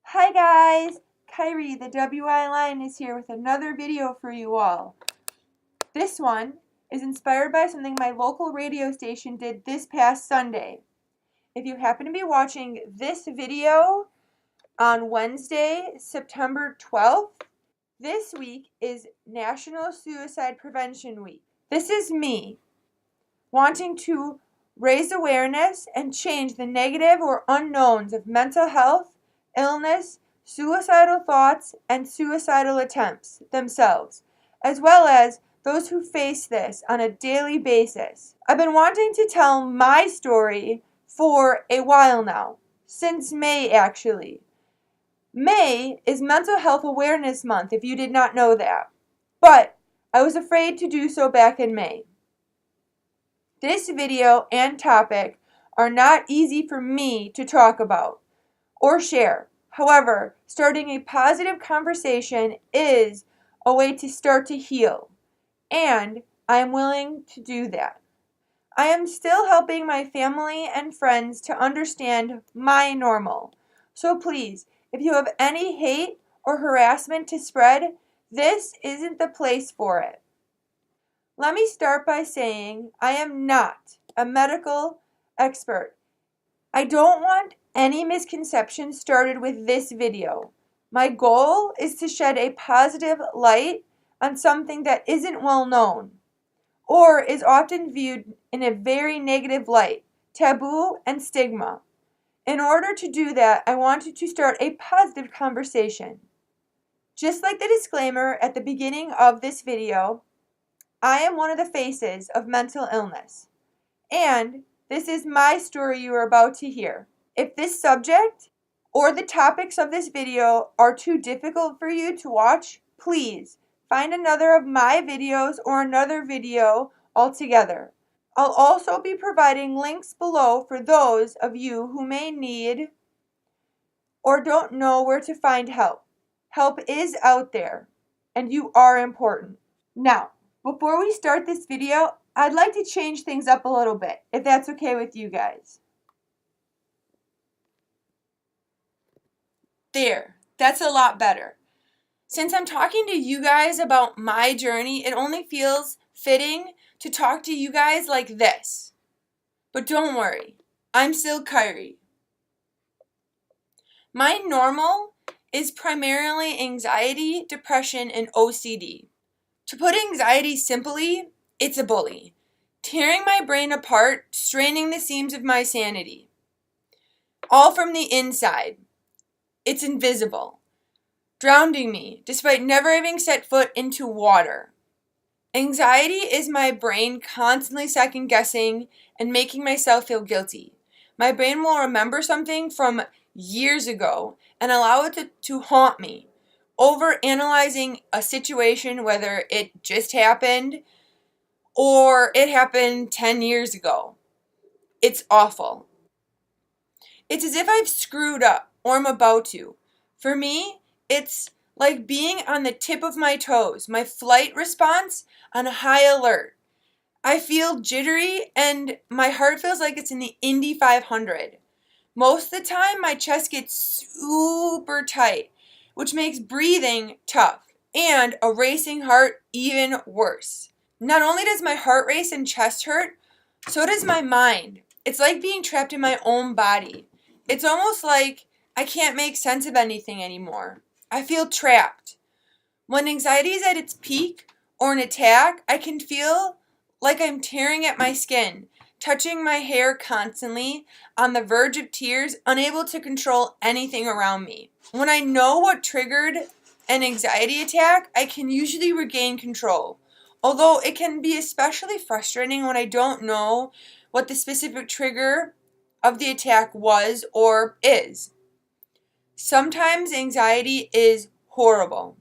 Hi guys, Kyrie, the TheWiLioness here with another video for you all. This one is inspired by something my local radio station did this past Sunday. If you happen to be watching this video on Wednesday, September 12th, this week is National Suicide Prevention Week. This is me wanting to raise awareness and change the negative or unknowns of mental health, illness, suicidal thoughts, and suicidal attempts themselves, as well as those who face this on a daily basis. I've been wanting to tell my story for a while now, since May actually. May is Mental Health Awareness Month, if you did not know that, but I was afraid to do so back in May. This video and topic are not easy for me to talk about or share. However, starting a positive conversation is a way to start to heal, and I am willing to do that. I am still helping my family and friends to understand my normal. So please, if you have any hate or harassment to spread, this isn't the place for it. Let me start by saying I am not a medical expert. I don't want any misconceptions started with this video. My goal is to shed a positive light on something that isn't well known or is often viewed in a very negative light, taboo and stigma. In order to do that, I wanted to start a positive conversation. Just like the disclaimer at the beginning of this video, I am one of the faces of mental illness, and this is my story you are about to hear. If this subject or the topics of this video are too difficult for you to watch, please find another of my videos or another video altogether. I'll also be providing links below for those of you who may need or don't know where to find help. Help is out there, and you are important. Now, before we start this video, I'd like to change things up a little bit, if that's okay with you guys. There, that's a lot better. Since I'm talking to you guys about my journey, it only feels fitting to talk to you guys like this. But don't worry, I'm still Kyrie. My normal is primarily anxiety, depression, and OCD. To put anxiety simply, it's a bully, tearing my brain apart, straining the seams of my sanity. All from the inside. It's invisible, drowning me despite never having set foot into water. Anxiety is my brain constantly second-guessing and making myself feel guilty. My brain will remember something from years ago and allow it to haunt me, over-analyzing a situation, whether it just happened or it happened 10 years ago. It's awful. It's as if I've screwed up or I'm about to. For me, it's like being on the tip of my toes, my flight response on high alert. I feel jittery and my heart feels like it's in the Indy 500. Most of the time, my chest gets super tight, which makes breathing tough and a racing heart even worse. Not only does my heart race and chest hurt, so does my mind. It's like being trapped in my own body. It's almost like I can't make sense of anything anymore. I feel trapped. When anxiety is at its peak or an attack, I can feel like I'm tearing at my skin, touching my hair constantly, on the verge of tears, unable to control anything around me. When I know what triggered an anxiety attack, I can usually regain control. Although it can be especially frustrating when I don't know what the specific trigger of the attack was or is. Sometimes anxiety is horrible.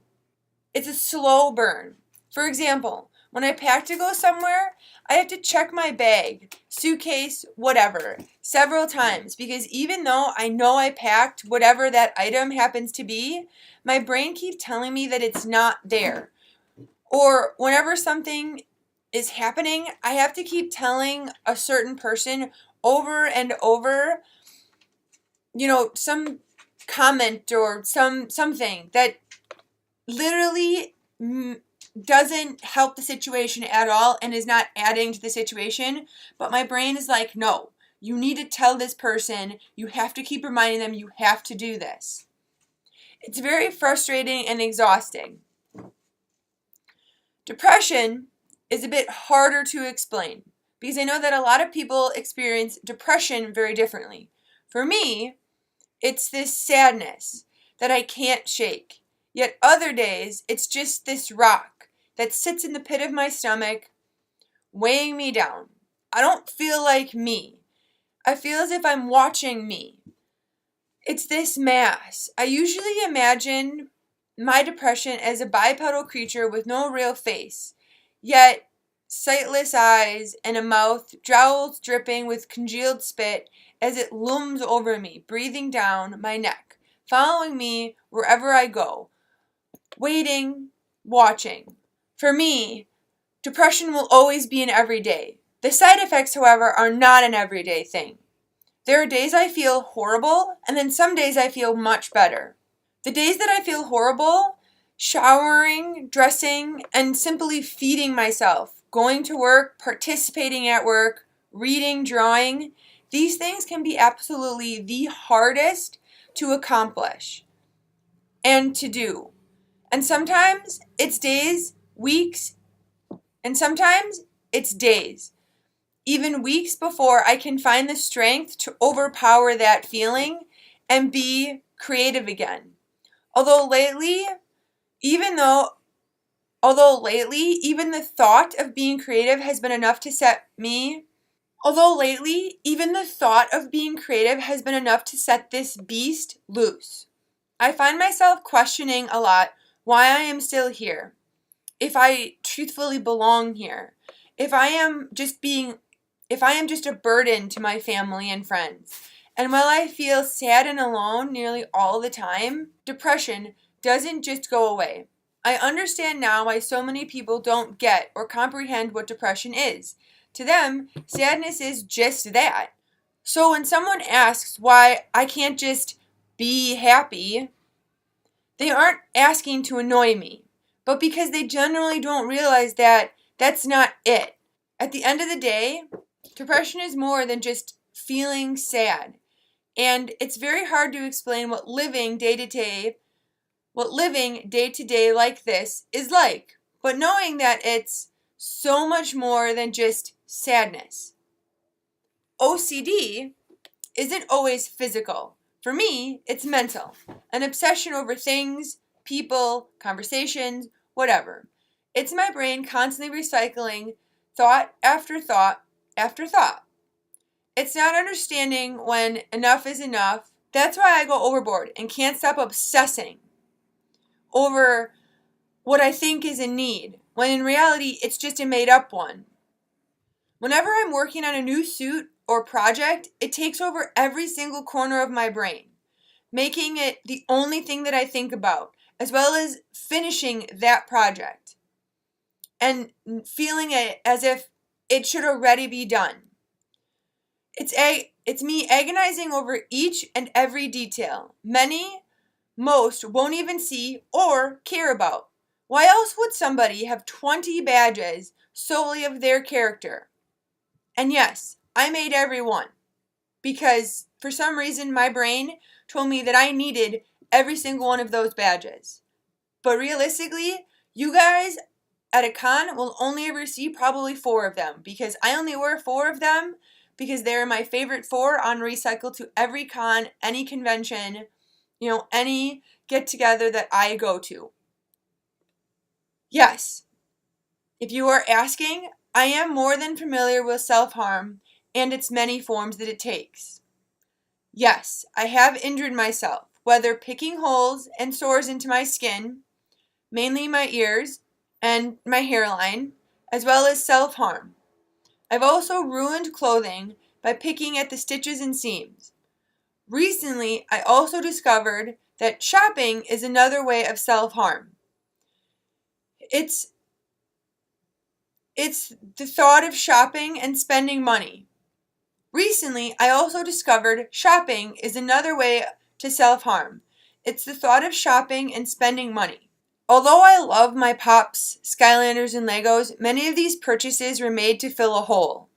It's a slow burn. For example, when I pack to go somewhere, I have to check my bag, suitcase, whatever, several times because even though I know I packed whatever that item happens to be, my brain keeps telling me that it's not there. Or whenever something is happening, I have to keep telling a certain person over and over, some comment or something that literally doesn't help the situation at all and is not adding to the situation, but my brain is like, no, you need to tell this person, you have to keep reminding them, you have to do this. It's very frustrating and exhausting. Depression is a bit harder to explain because I know that a lot of people experience depression very differently. For me, it's this sadness that I can't shake. Yet other days, it's just this rock that sits in the pit of my stomach, weighing me down. I don't feel like me. I feel as if I'm watching me. It's this mass. I usually imagine my depression as a bipedal creature with no real face, yet sightless eyes and a mouth, jowls dripping with congealed spit as it looms over me, breathing down my neck, following me wherever I go, waiting, watching. For me, depression will always be an everyday. The side effects, however, are not an everyday thing. There are days I feel horrible, and then some days I feel much better. The days that I feel horrible, showering, dressing, and simply feeding myself, going to work, participating at work, reading, drawing, these things can be absolutely the hardest to accomplish and to do. And sometimes it's days, weeks, and sometimes it's days, even weeks before I can find the strength to overpower that feeling and be creative again. Although lately, even the thought of being creative has been enough to set this beast loose. I find myself questioning a lot why I am still here, if I truthfully belong here, if I am just a burden to my family and friends. And while I feel sad and alone nearly all the time, depression doesn't just go away. I understand now why so many people don't get or comprehend what depression is. To them, sadness is just that. So when someone asks why I can't just be happy, they aren't asking to annoy me, but because they generally don't realize that that's not it. At the end of the day, depression is more than just feeling sad. And it's very hard to explain what living day to day like this is like. But knowing that it's so much more than just sadness. OCD isn't always physical. For me, it's mental. An obsession over things, people, conversations, whatever. It's my brain constantly recycling thought after thought after thought. It's not understanding when enough is enough. That's why I go overboard and can't stop obsessing over what I think is a need, when in reality it's just a made up one. Whenever I'm working on a new suit or project, it takes over every single corner of my brain, making it the only thing that I think about, as well as finishing that project and feeling it as if it should already be done. It's me agonizing over each and every detail. Most won't even see or care about. Why else would somebody have 20 badges solely of their character? And yes, I made every one, because for some reason my brain told me that I needed every single one of those badges. But realistically, you guys at a con will only ever see probably 4 of them, because I only wear 4 of them because they're my favorite 4 on recycle to every con, any convention, any get together that I go to. Yes, if you are asking, I am more than familiar with self-harm and its many forms that it takes. Yes, I have injured myself, whether picking holes and sores into my skin, mainly my ears and my hairline, as well as self-harm. I've also ruined clothing by picking at the stitches and seams. Recently, I also discovered that shopping is another way of self-harm. It's the thought of shopping and spending money. Recently, I also discovered shopping is another way to self-harm. It's the thought of shopping and spending money. Although I love my Pops, Skylanders, and Legos, many of these purchases were made to fill a hole.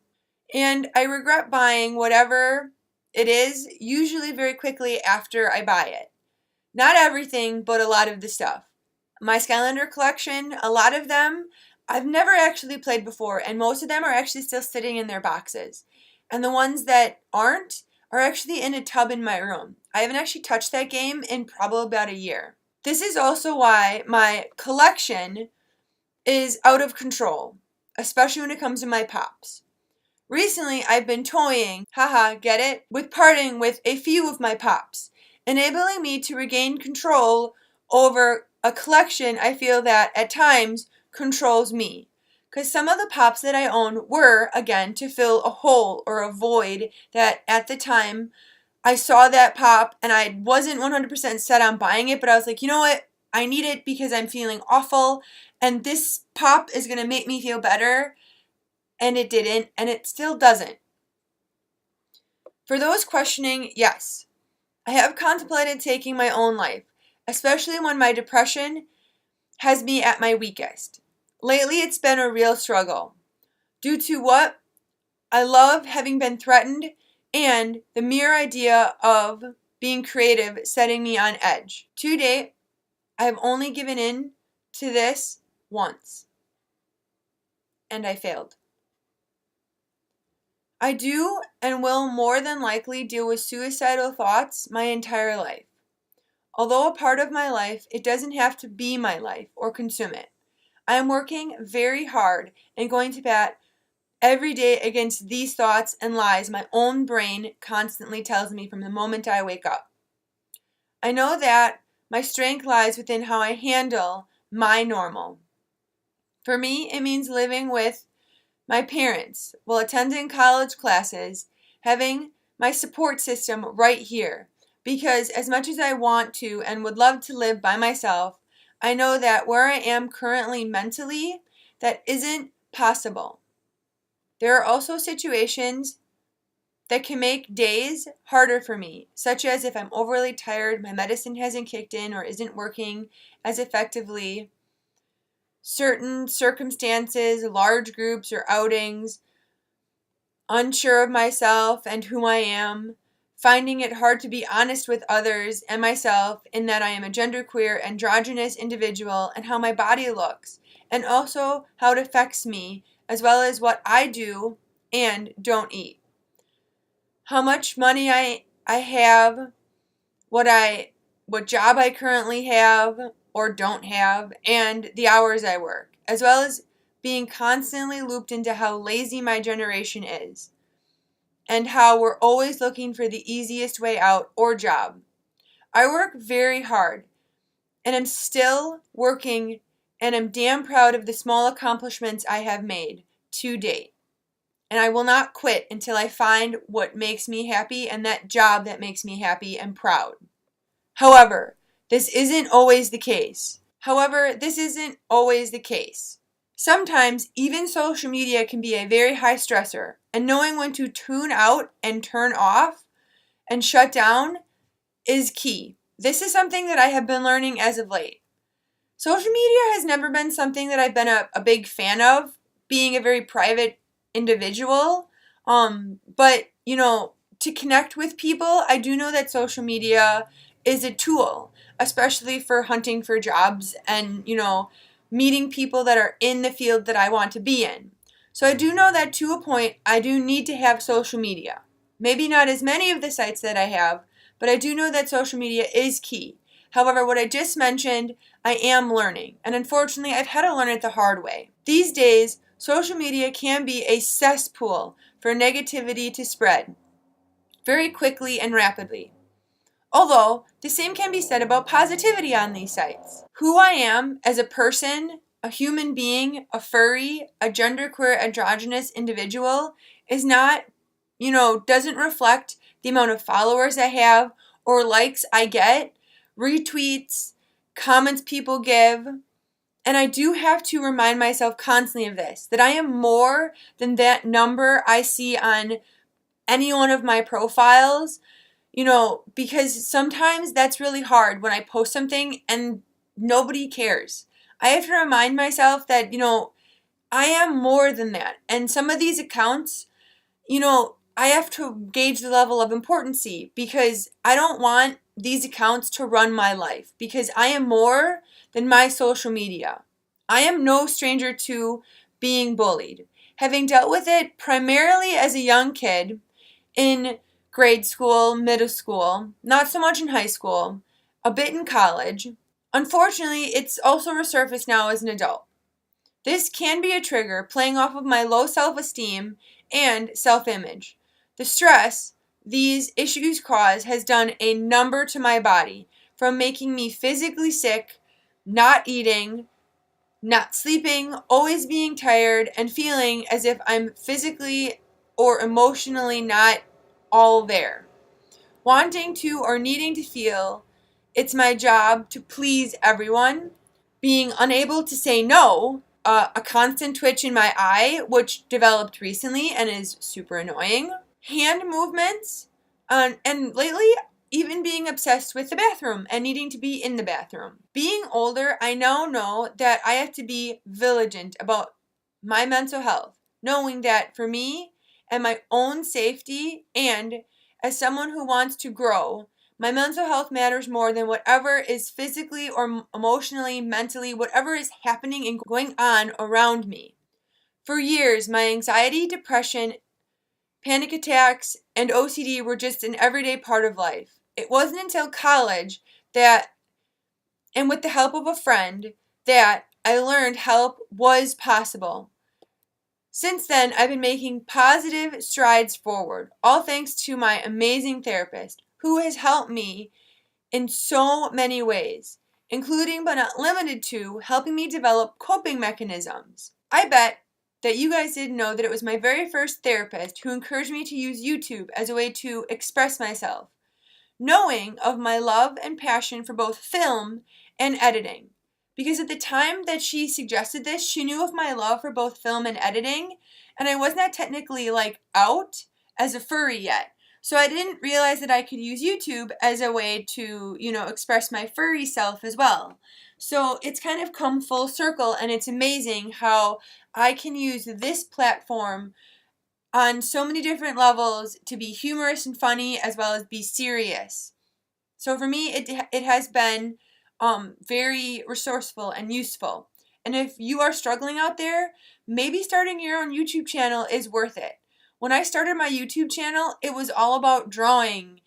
And I regret buying whatever it is, usually very quickly after I buy it. Not everything, but a lot of the stuff. My Skylander collection, a lot of them I've never actually played before, and most of them are actually still sitting in their boxes. And the ones that aren't are actually in a tub in my room. I haven't actually touched that game in probably about a year. This is also why my collection is out of control, especially when it comes to my Pops. Recently, I've been toying, haha, get it, with parting with a few of my Pops, enabling me to regain control over a collection I feel that, at times, controls me. Because some of the Pops that I own were, again, to fill a hole or a void that, at the time, I saw that Pop and I wasn't 100% set on buying it, but I was like, you know what, I need it because I'm feeling awful, and this Pop is going to make me feel better. And it didn't, and it still doesn't. For those questioning, yes, I have contemplated taking my own life, especially when my depression has me at my weakest. Lately, it's been a real struggle. Due to what? I love having been threatened and the mere idea of being creative setting me on edge. To date, I have only given in to this once, and I failed. I do and will more than likely deal with suicidal thoughts my entire life. Although a part of my life, it doesn't have to be my life or consume it. I am working very hard and going to bat every day against these thoughts and lies my own brain constantly tells me from the moment I wake up. I know that my strength lies within how I handle my normal. For me, it means living with my parents, while attending college classes, having my support system right here. Because as much as I want to and would love to live by myself, I know that where I am currently mentally, that isn't possible. There are also situations that can make days harder for me, such as if I'm overly tired, my medicine hasn't kicked in or isn't working as effectively. Certain circumstances, large groups or outings, unsure of myself and who I am, finding it hard to be honest with others and myself in that I am a genderqueer, androgynous individual and how my body looks, and also how it affects me, as well as what I do and don't eat. How much money I have, what job I currently have or don't have, and the hours I work, as well as being constantly looped into how lazy my generation is, and how we're always looking for the easiest way out or job. I work very hard, and I'm still working, and I'm damn proud of the small accomplishments I have made to date. And I will not quit until I find what makes me happy and that job that makes me happy and proud. However, this isn't always the case. Sometimes even social media can be a very high stressor, and knowing when to tune out and turn off and shut down is key. This is something that I have been learning as of late. Social media has never been something that I've been a big fan of, being a very private individual. But, to connect with people, I do know that social media is a tool, especially for hunting for jobs and, meeting people that are in the field that I want to be in. So I do know that to a point, I do need to have social media. Maybe not as many of the sites that I have, but I do know that social media is key. However, what I just mentioned, I am learning. And unfortunately, I've had to learn it the hard way. These days, social media can be a cesspool for negativity to spread very quickly and rapidly. Although, the same can be said about positivity on these sites. Who I am as a person, a human being, a furry, a genderqueer, androgynous individual is not, doesn't reflect the amount of followers I have or likes I get, retweets, comments people give. And I do have to remind myself constantly of this, that I am more than that number I see on any one of my profiles. because sometimes that's really hard when I post something and nobody cares. I have to remind myself that, I am more than that. And some of these accounts, I have to gauge the level of importancy because I don't want these accounts to run my life because I am more than my social media. I am no stranger to being bullied. Having dealt with it primarily as a young kid in grade school, middle school, not so much in high school, a bit in college. Unfortunately, it's also resurfaced now as an adult. This can be a trigger playing off of my low self-esteem and self-image. The stress these issues cause has done a number to my body, from making me physically sick, not eating, not sleeping, always being tired, and feeling as if I'm physically or emotionally not all there. Wanting to or needing to feel it's my job to please everyone, being unable to say no, a constant twitch in my eye, which developed recently and is super annoying, hand movements, and lately even being obsessed with the bathroom and needing to be in the bathroom. Being older, I now know that I have to be vigilant about my mental health, knowing that for me and my own safety and as someone who wants to grow, my mental health matters more than whatever is physically or emotionally, mentally, whatever is happening and going on around me. For years, my anxiety, depression, panic attacks, and OCD were just an everyday part of life. It wasn't until college and with the help of a friend, that I learned help was possible. Since then, I've been making positive strides forward, all thanks to my amazing therapist, who has helped me in so many ways, including but not limited to helping me develop coping mechanisms. I bet that you guys didn't know that it was my very first therapist who encouraged me to use YouTube as a way to express myself, knowing of my love and passion for both film and editing. Because at the time that she suggested this, she knew of my love for both film and editing, and I was not technically out as a furry yet. So I didn't realize that I could use YouTube as a way to, express my furry self as well. So it's kind of come full circle, and it's amazing how I can use this platform on so many different levels to be humorous and funny as well as be serious. So for me, it has been very resourceful and useful. And if you are struggling out there, maybe starting your own YouTube channel is worth it. When I started my YouTube channel, it was all about drawing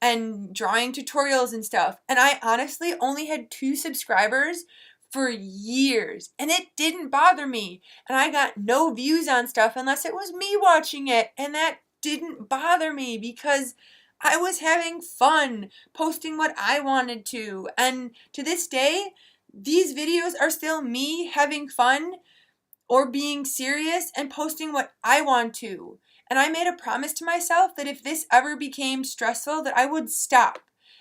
and drawing tutorials and stuff. And I honestly only had 2 subscribers for years, and it didn't bother me. And I got no views on stuff unless it was me watching it, and that didn't bother me because I was having fun posting what I wanted to. And to this day, these videos are still me having fun or being serious and posting what I want to. And I made a promise to myself that if this ever became stressful, that I would stop.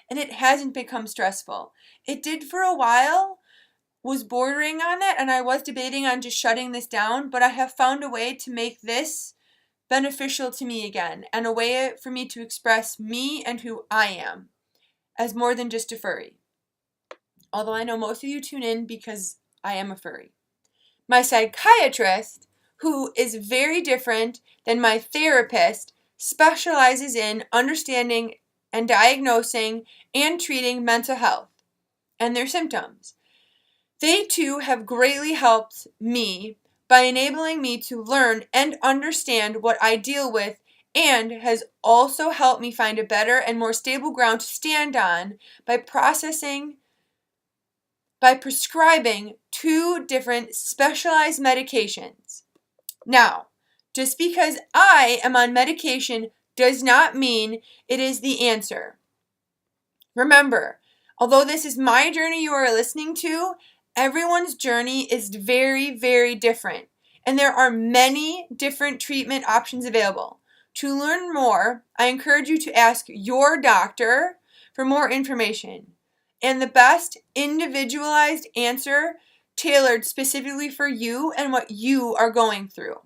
And it hasn't become stressful. It did for a while, was bordering on it, and I was debating on just shutting this down, but I have found a way to make this beneficial to me again, and a way for me to express me and who I am as more than just a furry. Although I know most of you tune in because I am a furry. My psychiatrist, who is very different than my therapist, specializes in understanding and diagnosing and treating mental health and their symptoms. They too have greatly helped me by enabling me to learn and understand what I deal with, and has also helped me find a better and more stable ground to stand on by prescribing 2 different specialized medications. Now, just because I am on medication does not mean it is the answer. Remember, although this is my journey you are listening to, everyone's journey is very, very different, and there are many different treatment options available. To learn more, I encourage you to ask your doctor for more information and the best individualized answer tailored specifically for you and what you are going through.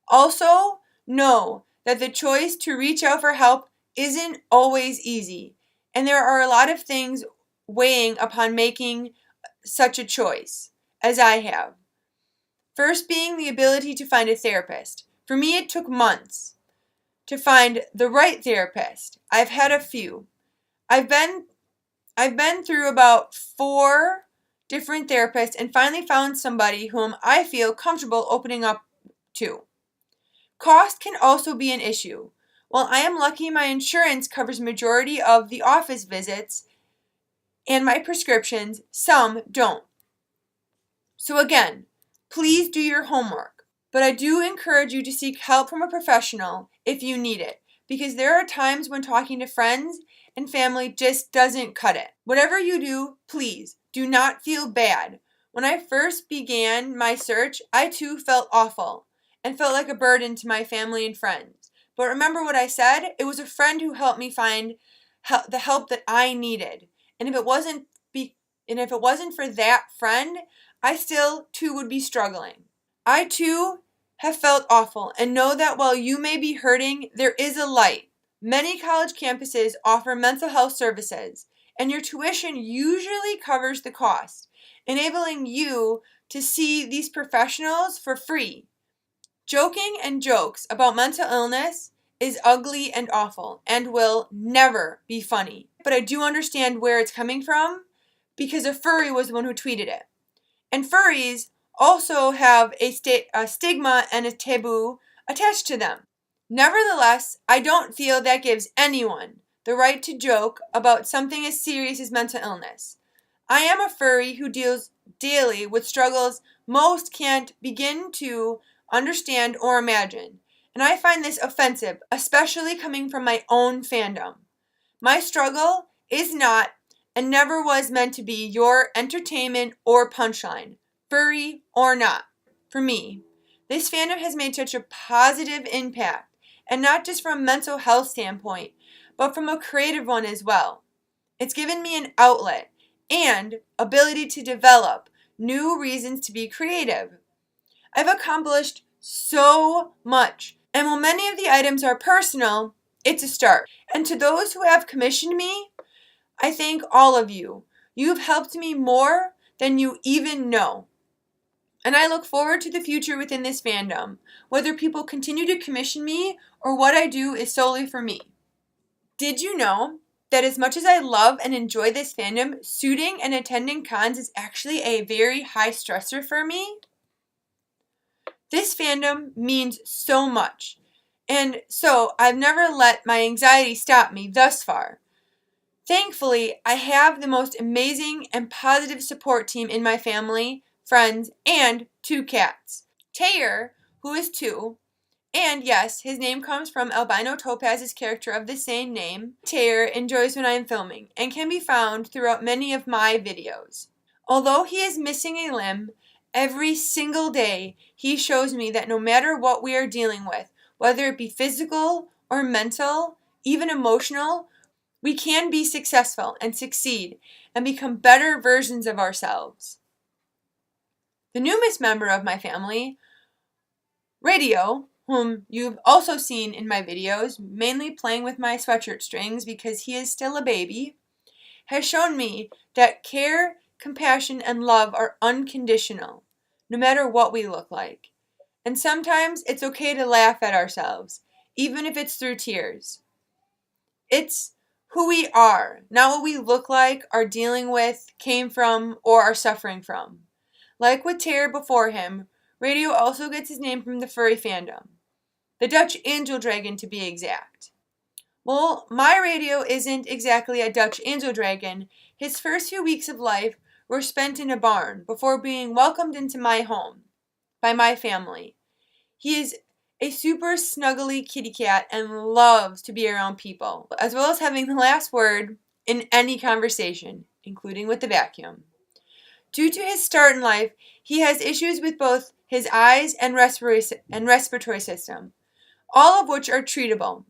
Also, know that the choice to reach out for help isn't always easy, and there are a lot of things weighing upon making such a choice, as I have. First being the ability to find a therapist. For me, it took months to find the right therapist. I've had a few. I've been through about 4 different therapists and finally found somebody whom I feel comfortable opening up to. Cost can also be an issue. While I am lucky my insurance covers majority of the office visits and my prescriptions, some don't. So again, please do your homework. But I do encourage you to seek help from a professional if you need it, because there are times when talking to friends and family just doesn't cut it. Whatever you do, please do not feel bad. When I first began my search, I too felt awful and felt like a burden to my family and friends. But remember what I said? It was a friend who helped me find the help that I needed. And if it wasn't for that friend, I still too would be struggling. I too have felt awful and know that while you may be hurting, there is a light. Many college campuses offer mental health services, and your tuition usually covers the cost, enabling you to see these professionals for free. Joking and jokes about mental illness is ugly and awful and will never be funny. But I do understand where it's coming from because a furry was the one who tweeted it. And furries also have a stigma and a taboo attached to them. Nevertheless, I don't feel that gives anyone the right to joke about something as serious as mental illness. I am a furry who deals daily with struggles most can't begin to understand or imagine, and I find this offensive, especially coming from my own fandom. My struggle is not and never was meant to be your entertainment or punchline, furry or not. For me, this fandom has made such a positive impact, and not just from a mental health standpoint, but from a creative one as well. It's given me an outlet and ability to develop new reasons to be creative. I've accomplished so much, and while many of the items are personal, it's a start. And to those who have commissioned me, I thank all of you. You've helped me more than you even know. And I look forward to the future within this fandom, whether people continue to commission me or what I do is solely for me. Did you know that as much as I love and enjoy this fandom, suiting and attending cons is actually a very high stressor for me? This fandom means so much, and so I've never let my anxiety stop me thus far. Thankfully, I have the most amazing and positive support team in my family, friends, and 2 cats. Tayer, who is 2, and yes, his name comes from Albino Topaz's character of the same name. Tayer enjoys when I am filming and can be found throughout many of my videos. Although he is missing a limb, every single day he shows me that no matter what we are dealing with, whether it be physical or mental, even emotional, we can be successful and succeed and become better versions of ourselves. The newest member of my family, Radio, whom you've also seen in my videos, mainly playing with my sweatshirt strings because he is still a baby, has shown me that care, compassion, and love are unconditional, no matter what we look like. And sometimes it's okay to laugh at ourselves, even if it's through tears. It's who we are, not what we look like, are dealing with, came from, or are suffering from. Like with Tayer before him, Radio also gets his name from the furry fandom. The Dutch angel dragon, to be exact. Well, my Radio isn't exactly a Dutch angel dragon. His first few weeks of life were spent in a barn before being welcomed into my home by my family. He is a super snuggly kitty cat and loves to be around people, as well as having the last word in any conversation, including with the vacuum. Due to his start in life, he has issues with both his eyes and respiratory system, all of which are treatable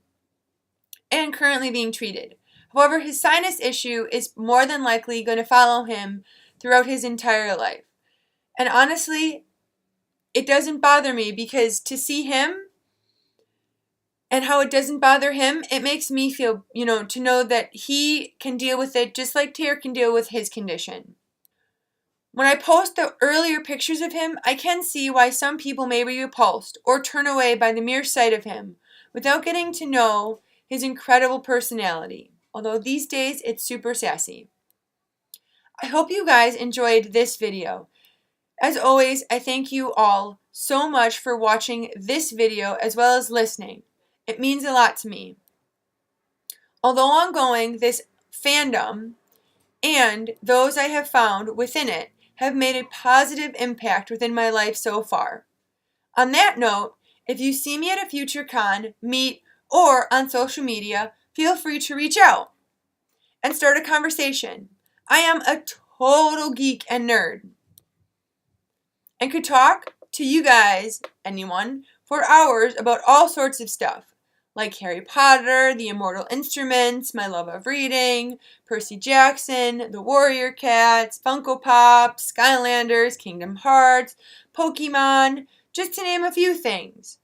and currently being treated. However, his sinus issue is more than likely going to follow him throughout his entire life. And honestly, it doesn't bother me because to see him and how it doesn't bother him, it makes me feel, to know that he can deal with it just like Taylor can deal with his condition. When I post the earlier pictures of him, I can see why some people may be repulsed or turn away by the mere sight of him without getting to know his incredible personality, although these days it's super sassy. I hope you guys enjoyed this video. As always, I thank you all so much for watching this video as well as listening. It means a lot to me. Although ongoing, this fandom and those I have found within it have made a positive impact within my life so far. On that note, if you see me at a future con, meet, or on social media, feel free to reach out and start a conversation. I am a total geek and nerd and could talk to you guys, anyone, for hours about all sorts of stuff, like Harry Potter, the Immortal Instruments, my love of reading, Percy Jackson, the Warrior Cats, Funko Pops, Skylanders, Kingdom Hearts, Pokemon, just to name a few things.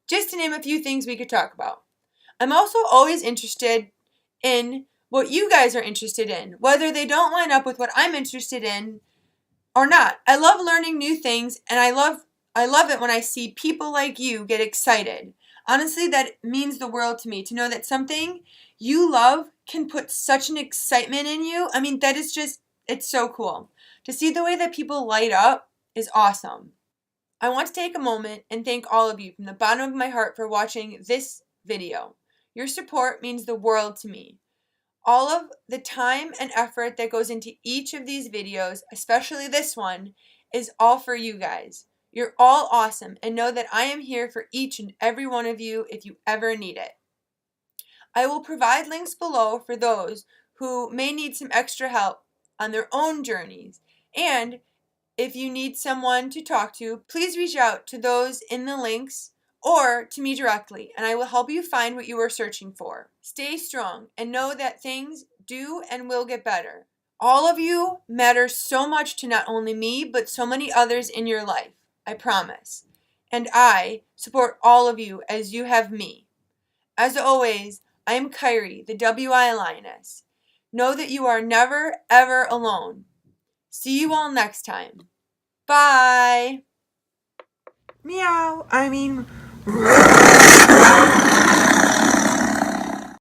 Just to name a few things we could talk about. I'm also always interested in what you guys are interested in, whether they don't line up with what I'm interested in or not. I love learning new things, and I love it when I see people like you get excited. Honestly, that means the world to me, to know that something you love can put such an excitement in you. I mean, that is just, it's so cool. To see the way that people light up is awesome. I want to take a moment and thank all of you from the bottom of my heart for watching this video. Your support means the world to me. All of the time and effort that goes into each of these videos, especially this one, is all for you guys. You're all awesome, and know that I am here for each and every one of you if you ever need it. I will provide links below for those who may need some extra help on their own journeys. And if you need someone to talk to, please reach out to those in the links or to me directly, and I will help you find what you are searching for. Stay strong and know that things do and will get better. All of you matter so much to not only me, but so many others in your life, I promise. And I support all of you as you have me. As always, I am Kyrie, the TheWiLioness. Know that you are never, ever alone. See you all next time. Bye. Meow. I mean...